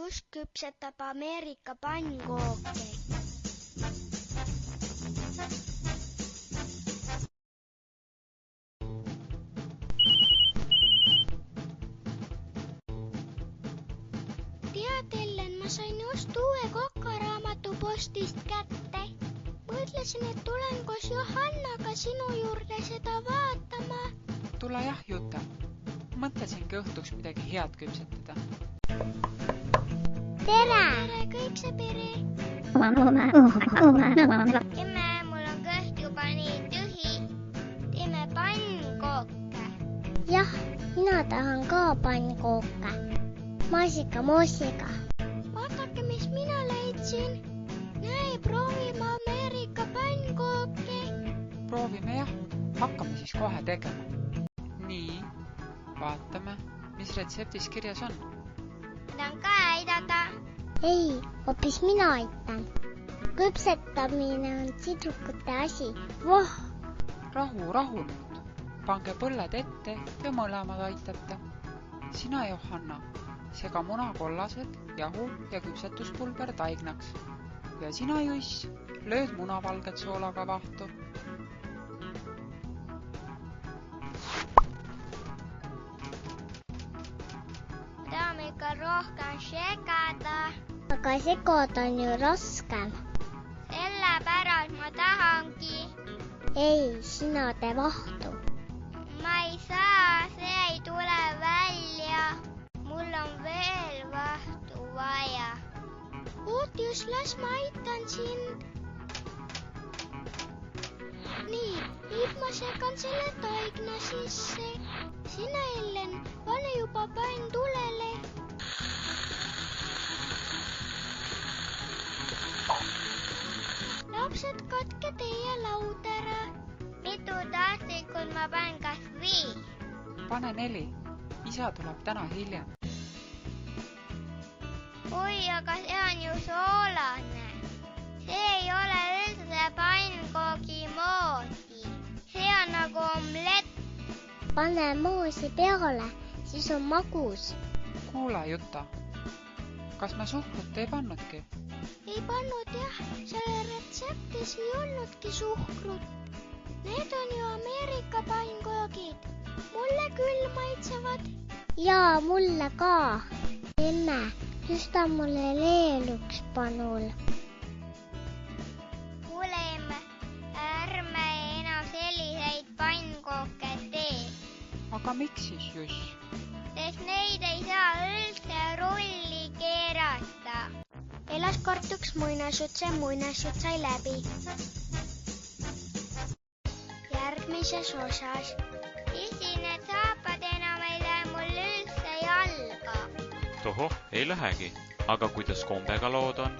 Juss küpsetab Ameerika pannkooke. Tead, Ellen, ma sain just uue kokaraamatu postist kätte. Mõtlesin, et tulen koos Johannaga sinu juurde seda vaatama. Tule jah, Juta. Mõtlesingi õhtuks midagi head küpsetada. Tere! Tere, kõik see pere! Emme, mul on kõht juba nii tühi. Teeme pannkooke. Jah, mina tahan ka pannkooke. Maasika. Vaadake, mis mina leidsin. Näe, proovime Ameerika pannkooke. Proovime jah. Hakkame siis kohe tegema. Nii, vaatame, mis retseptis kirjas on. Tahan ka aidata. Ei, hoopis mina aitan. Küpsetamine on sidrukute asi. Voh! Rahu nüüd. Pange põlled ette ja mõlemad aitate. Sina, Johanna, sega munakollased, jahu ja küpsetuspulber taignaks. Ja sina, Juss, lööd munavalget soolaga vahtu. Tahame ikka rohkem segada. Aga segada on ju raskem. Sellepärast ma tahangi. Ei, sina tee vahtu. Ma ei saa, see ei tule välja. Mul on veel vahtu vaja. Oot, just las ma aitan sind. Nii, nüüd ma segan selle taigna sisse. Sina, Ellen, pane juba pann tulele. Lapsed, katke teie laud ära. Mitu taastikut ma panen, kas 5? Pane 4. Isa tuleb täna hiljem. Oi, aga see on ju soolane. See ei ole üldse pannkoogi moodi. See on nagu omlett. Pane moosi peale, siis on magus. Kuule, Juta, kas me suhkrut ei pannudki? Ei pannud jah, selle retseptis ei olnudki suhkrut. Need on ju Ameerika pannkoogid. Mulle küll maitsevad. Jaa, mulle ka. Emme, tõsta mulle veel üks panul. Kuule, emme, ärme enam selliseid pannkooke tee. Aga miks siis, Juss? Sest neid ei saa üldse rulli keerata. Elas kord üks muinasjutt sai läbi. Järgmises osas. Issi, need saapad enam ei lähe mul üldse jalga. Tohoh, ei lähegi. Aga kuidas kombega lood on?